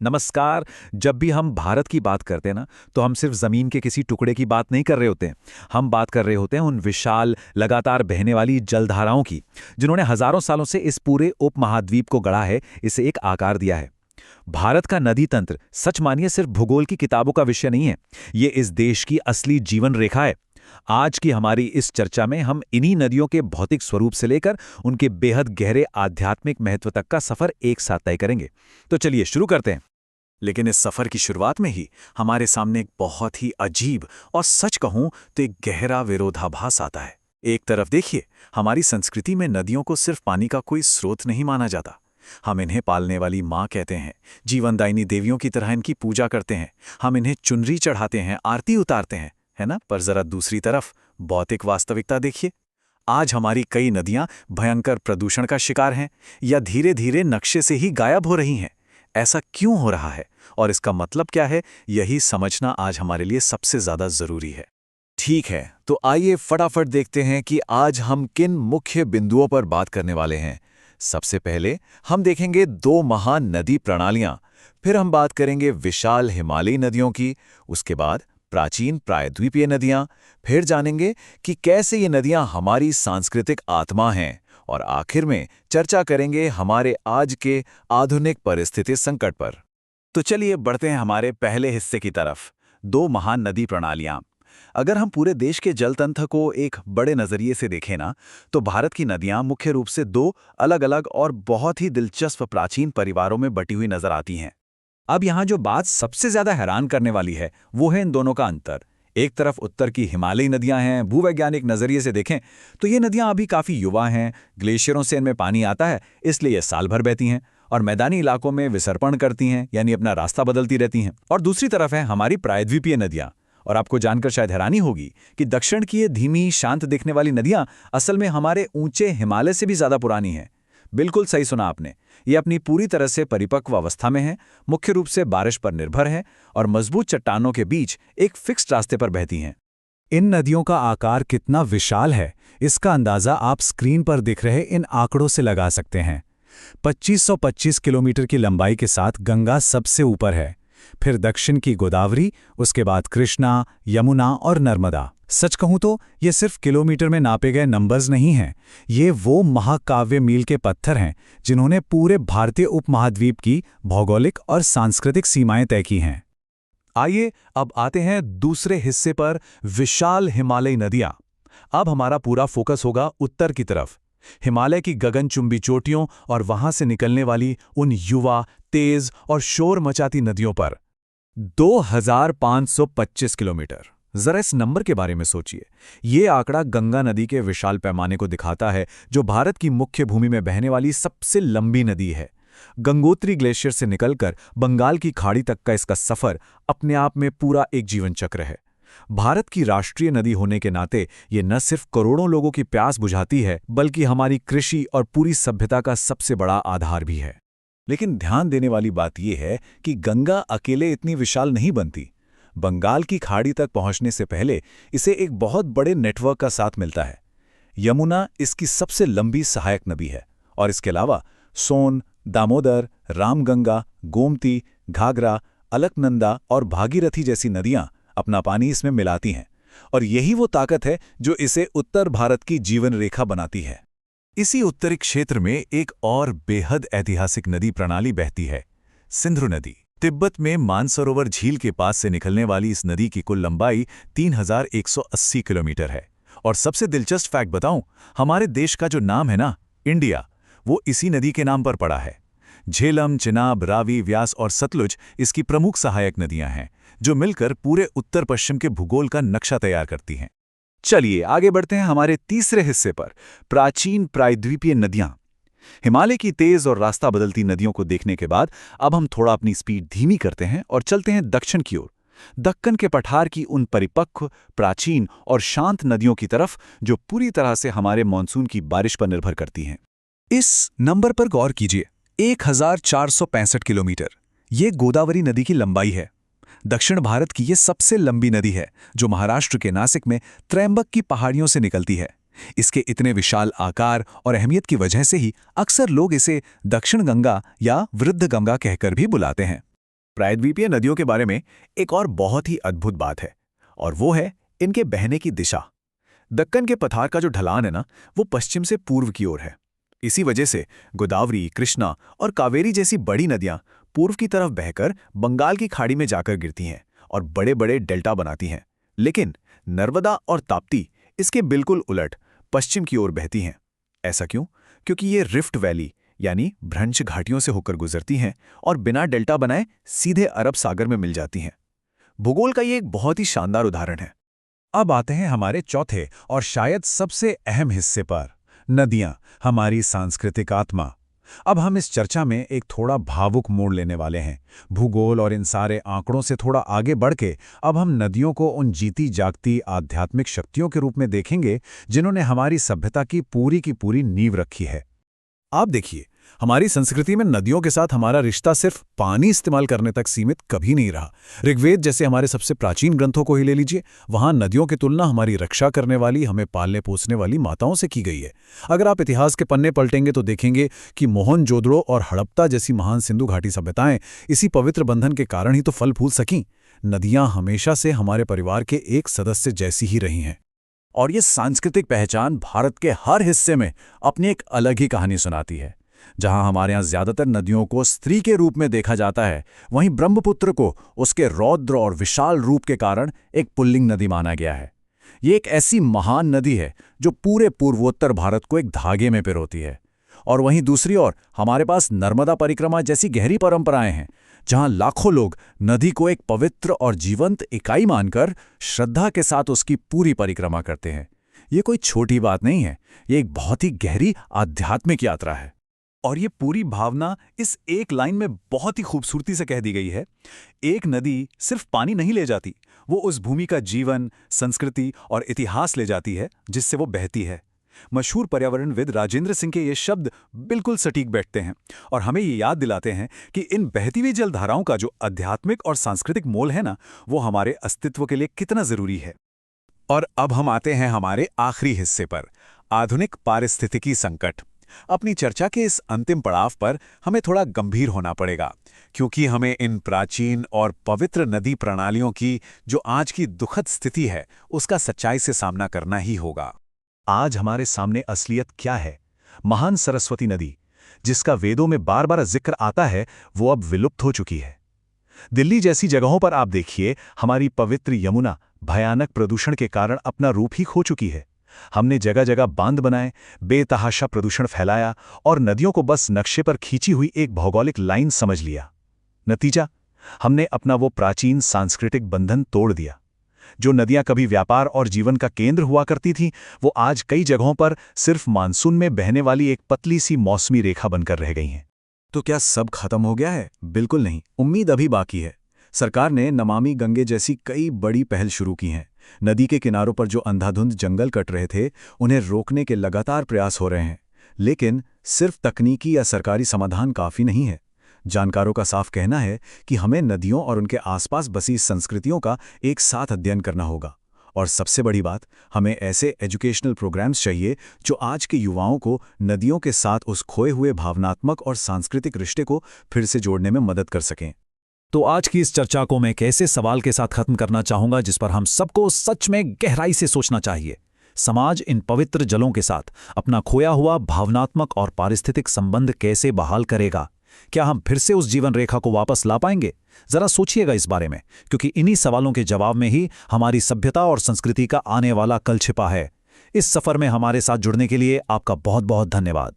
नमस्कार। जब भी हम भारत की बात करते हैं ना, तो हम सिर्फ ज़मीन के किसी टुकड़े की बात नहीं कर रहे होते हैं। हम बात कर रहे होते हैं उन विशाल, लगातार बहने वाली जलधाराओं की, जिन्होंने हज़ारों सालों से इस पूरे उपमहाद्वीप को गढ़ा है, इसे एक आकार दिया है। भारत का नदी तंत्र सच मानिए सिर्फ भूगोल की किताबों का विषय नहीं है। ये इस देश की असली जीवन रेखा है। आज की हमारी इस चर्चा में हम इन्हीं नदियों के भौतिक स्वरूप से लेकर उनके बेहद गहरे आध्यात्मिक महत्व तक का सफर एक साथ तय करेंगे। तो चलिए शुरू करते हैं। लेकिन इस सफर की शुरुआत में ही हमारे सामने एक बहुत ही अजीब और सच कहूं तो एक गहरा विरोधाभास आता है। एक तरफ देखिए, हमारी संस्कृति में नदियों को सिर्फ पानी का कोई स्रोत नहीं माना जाता। हम इन्हें पालने वाली माँ कहते हैं, जीवनदायिनी देवियों की तरह इनकी पूजा करते हैं। हम इन्हें चुनरी चढ़ाते हैं, आरती उतारते हैं, है ना? पर जरा दूसरी तरफ भौतिक वास्तविकता देखिए। आज हमारी कई नदियां भयंकर प्रदूषण का शिकार हैं या धीरे धीरे नक्शे से ही गायब हो रही हैं। ऐसा क्यों हो रहा है और इसका मतलब क्या है, यही समझना आज हमारे लिए सबसे ज्यादा जरूरी है। ठीक है, तो आइए फटाफट देखते हैं कि आज हम किन मुख्य बिंदुओं पर बात करने वाले हैं। सबसे पहले हम देखेंगे दो महान नदी प्रणालियां, फिर हम बात करेंगे विशाल हिमालयी नदियों की, उसके बाद प्राचीन प्रायद्वीपीय नदियां, फिर जानेंगे कि कैसे ये नदियां हमारी सांस्कृतिक आत्मा हैं, और आखिर में चर्चा करेंगे हमारे आज के आधुनिक परिस्थिति संकट पर। तो चलिए बढ़ते हैं हमारे पहले हिस्से की तरफ, दो महान नदी प्रणालियां। अगर हम पूरे देश के जल तंत्र को एक बड़े नजरिए से देखें ना, तो भारत की नदियां मुख्य रूप से दो अलग-अलग और बहुत ही दिलचस्प प्राचीन परिवारों में बटी हुई नजर आती हैं। अब यहाँ जो बात सबसे ज्यादा हैरान करने वाली है, वो है इन दोनों का अंतर। एक तरफ उत्तर की हिमालयी नदियां हैं। भूवैज्ञानिक नजरिए से देखें तो ये नदियां अभी काफी युवा हैं, ग्लेशियरों से इनमें पानी आता है, इसलिए ये साल भर बहती हैं और मैदानी इलाकों में विसर्पण करती हैं, यानी अपना रास्ता बदलती रहती हैं। और दूसरी तरफ है हमारी प्रायद्वीपीय नदियां। और आपको जानकर शायद हैरानी होगी कि दक्षिण की ये धीमी, शांत दिखने वाली नदियां असल में हमारे ऊंचे हिमालय से भी ज्यादा पुरानी हैं। बिल्कुल सही सुना आपने। ये अपनी पूरी तरह से परिपक्व अवस्था में है, मुख्य रूप से बारिश पर निर्भर है और मजबूत चट्टानों के बीच एक फिक्स्ड रास्ते पर बहती हैं। इन नदियों का आकार कितना विशाल है, इसका अंदाजा आप स्क्रीन पर दिख रहे इन आंकड़ों से लगा सकते हैं। 2525 किलोमीटर की लंबाई के साथ गंगा सबसे ऊपर है, फिर दक्षिण की गोदावरी, उसके बाद कृष्णा, यमुना और नर्मदा। सच कहूं तो ये सिर्फ किलोमीटर में नापे गए नंबर्स नहीं हैं, ये वो महाकाव्य मील के पत्थर हैं जिन्होंने पूरे भारतीय उपमहाद्वीप की भौगोलिक और सांस्कृतिक सीमाएं तय की हैं। आइए अब आते हैं दूसरे हिस्से पर, विशाल हिमालयी नदियां। अब हमारा पूरा फोकस होगा उत्तर की तरफ, हिमालय की गगनचुंबी चोटियों और वहां से निकलने वाली उन युवा, तेज और शोर मचाती नदियों पर। 2525 किलोमीटर। जरा इस नंबर के बारे में सोचिए। ये आंकड़ा गंगा नदी के विशाल पैमाने को दिखाता है, जो भारत की मुख्य भूमि में बहने वाली सबसे लंबी नदी है। गंगोत्री ग्लेशियर से निकलकर बंगाल की खाड़ी तक का इसका सफर अपने आप में पूरा एक जीवन चक्र है। भारत की राष्ट्रीय नदी होने के नाते ये न सिर्फ करोड़ों लोगों की प्यास बुझाती है, बल्कि हमारी कृषि और पूरी सभ्यता का सबसे बड़ा आधार भी है। लेकिन ध्यान देने वाली बात यह है कि गंगा अकेले इतनी विशाल नहीं बनती। बंगाल की खाड़ी तक पहुंचने से पहले इसे एक बहुत बड़े नेटवर्क का साथ मिलता है। यमुना इसकी सबसे लंबी सहायक नदी है, और इसके अलावा सोन, दामोदर, रामगंगा, गोमती, घाघरा, अलकनंदा और भागीरथी जैसी नदियां अपना पानी इसमें मिलाती हैं, और यही वो ताकत है जो इसे उत्तर भारत की जीवन रेखा बनाती है। इसी उत्तरी क्षेत्र में एक और बेहद ऐतिहासिक नदी प्रणाली बहती है, सिंधु नदी। तिब्बत में मानसरोवर झील के पास से निकलने वाली इस नदी की कुल लंबाई 3180 किलोमीटर है। और सबसे दिलचस्प फैक्ट बताऊं, हमारे देश का जो नाम है ना, इंडिया, वो इसी नदी के नाम पर पड़ा है। झेलम, चिनाब, रावी, व्यास और सतलुज इसकी प्रमुख सहायक नदियां हैं, जो मिलकर पूरे उत्तर पश्चिम के भूगोल का नक्शा तैयार करती हैं। चलिए आगे बढ़ते हैं हमारे तीसरे हिस्से पर, प्राचीन प्रायद्वीपीय नदियां। हिमालय की तेज और रास्ता बदलती नदियों को देखने के बाद अब हम थोड़ा अपनी स्पीड धीमी करते हैं और चलते हैं दक्षिण की ओर, दक्कन के पठार की उन परिपक्व, प्राचीन और शांत नदियों की तरफ जो पूरी तरह से हमारे मानसून की बारिश पर निर्भर करती हैं। इस नंबर पर गौर कीजिए, 1465 किलोमीटर। ये गोदावरी नदी की लंबाई है। दक्षिण भारत की ये सबसे लंबी नदी है, जो महाराष्ट्र के नासिक में त्रयंबक की पहाड़ियों से निकलती है। इसके इतने विशाल आकार और अहमियत की वजह से ही अक्सर लोग इसे दक्षिण गंगा या वृद्ध गंगा कहकर भी बुलाते हैं। प्रायद्वीपीय नदियों के बारे में एक और बहुत ही अद्भुत बात है, और वो है इनके बहने की दिशा। दक्कन के पठार का जो ढलान है ना, वो पश्चिम से पूर्व की ओर है। इसी वजह से गोदावरी, कृष्णा और कावेरी जैसी बड़ी नदियां पूर्व की तरफ बहकर बंगाल की खाड़ी में जाकर गिरती हैं और बड़े बड़े डेल्टा बनाती हैं। लेकिन नर्मदा और ताप्ती इसके बिल्कुल उलट पश्चिम की ओर बहती हैं। ऐसा क्यों? क्योंकि ये रिफ्ट वैली यानी भ्रंश घाटियों से होकर गुजरती हैं और बिना डेल्टा बनाए सीधे अरब सागर में मिल जाती हैं। भूगोल का ये एक बहुत ही शानदार उदाहरण है। अब आते हैं हमारे चौथे और शायद सबसे अहम हिस्से पर, नदियां, हमारी सांस्कृतिक आत्मा। अब हम इस चर्चा में एक थोड़ा भावुक मोड़ लेने वाले हैं। भूगोल और इन सारे आंकड़ों से थोड़ा आगे बढ़ के अब हम नदियों को उन जीती जागती आध्यात्मिक शक्तियों के रूप में देखेंगे जिन्होंने हमारी सभ्यता की पूरी नींव रखी है। आप देखिए, हमारी संस्कृति में नदियों के साथ हमारा रिश्ता सिर्फ पानी इस्तेमाल करने तक सीमित कभी नहीं रहा। ऋग्वेद जैसे हमारे सबसे प्राचीन ग्रंथों को ही ले लीजिए, वहां नदियों की तुलना हमारी रक्षा करने वाली, हमें पालने पोसने वाली माताओं से की गई है। अगर आप इतिहास के पन्ने पलटेंगे तो देखेंगे कि मोहनजोदड़ो और हड़प्पा जैसी महान सिंधु घाटी सभ्यताएं इसी पवित्र बंधन के कारण ही तो फल फूल सकीं। नदियां हमेशा से हमारे परिवार के एक सदस्य जैसी ही रही हैं। और ये सांस्कृतिक पहचान भारत के हर हिस्से में अपनी एक अलग ही कहानी सुनाती है। जहां हमारे यहाँ ज्यादातर नदियों को स्त्री के रूप में देखा जाता है, वहीं ब्रह्मपुत्र को उसके रौद्र और विशाल रूप के कारण एक पुल्लिंग नदी माना गया है। ये एक ऐसी महान नदी है जो पूरे पूर्वोत्तर भारत को एक धागे में पिरोती है। और वहीं दूसरी ओर हमारे पास नर्मदा परिक्रमा जैसी गहरी परंपराएं हैं, जहां लाखों लोग नदी को एक पवित्र और जीवंत इकाई मानकर श्रद्धा के साथ उसकी पूरी परिक्रमा करते हैं। ये कोई छोटी बात नहीं है, ये एक बहुत ही गहरी आध्यात्मिक यात्रा है। और ये पूरी भावना इस एक लाइन में बहुत ही खूबसूरती से कह दी गई है। एक नदी सिर्फ पानी नहीं ले जाती, वो उस भूमि का जीवन, संस्कृति और इतिहास ले जाती है जिससे वो बहती है। मशहूर पर्यावरणविद राजेंद्र सिंह के ये शब्द बिल्कुल सटीक बैठते हैं और हमें ये याद दिलाते हैं कि इन बहती हुई जलधाराओं का जो आध्यात्मिक और सांस्कृतिक मोल है ना, वो हमारे अस्तित्व के लिए कितना जरूरी है। और अब हम आते हैं हमारे आखिरी हिस्से पर, आधुनिक पारिस्थितिकी संकट। अपनी चर्चा के इस अंतिम पड़ाव पर हमें थोड़ा गंभीर होना पड़ेगा, क्योंकि हमें इन प्राचीन और पवित्र नदी प्रणालियों की जो आज की दुखद स्थिति है, उसका सच्चाई से सामना करना ही होगा। आज हमारे सामने असलियत क्या है? महान सरस्वती नदी, जिसका वेदों में बार बार जिक्र आता है, वो अब विलुप्त हो चुकी है। दिल्ली जैसी जगहों पर आप देखिए, हमारी पवित्र यमुना भयानक प्रदूषण के कारण अपना रूप ही खो चुकी है। हमने जगह जगह बांध बनाए, बेतहाशा प्रदूषण फैलाया और नदियों को बस नक्शे पर खींची हुई एक भौगोलिक लाइन समझ लिया। नतीजा, हमने अपना वो प्राचीन सांस्कृतिक बंधन तोड़ दिया। जो नदियां कभी व्यापार और जीवन का केंद्र हुआ करती थीं, वो आज कई जगहों पर सिर्फ मानसून में बहने वाली एक पतली सी मौसमी रेखा बनकर रह गई हैं। तो क्या सब खत्म हो गया है? बिल्कुल नहीं, उम्मीद अभी बाकी है। सरकार ने नमामि गंगे जैसी कई बड़ी पहल शुरू की हैं। नदी के किनारों पर जो अंधाधुंध जंगल कट रहे थे, उन्हें रोकने के लगातार प्रयास हो रहे हैं। लेकिन सिर्फ तकनीकी या सरकारी समाधान काफ़ी नहीं है। जानकारों का साफ कहना है कि हमें नदियों और उनके आसपास बसी संस्कृतियों का एक साथ अध्ययन करना होगा। और सबसे बड़ी बात, हमें ऐसे एजुकेशनल प्रोग्राम्स चाहिए जो आज के युवाओं को नदियों के साथ उस खोए हुए भावनात्मक और सांस्कृतिक रिश्ते को फिर से जोड़ने में मदद कर सकें। तो आज की इस चर्चा को मैं एक ऐसे सवाल के साथ खत्म करना चाहूंगा जिस पर हम सबको सच में गहराई से सोचना चाहिए। समाज इन पवित्र जलों के साथ अपना खोया हुआ भावनात्मक और पारिस्थितिक संबंध कैसे बहाल करेगा? क्या हम फिर से उस जीवन रेखा को वापस ला पाएंगे? जरा सोचिएगा इस बारे में, क्योंकि इन्हीं सवालों के जवाब में ही हमारी सभ्यता और संस्कृति का आने वाला कल छिपा है। इस सफर में हमारे साथ जुड़ने के लिए आपका बहुत बहुत धन्यवाद।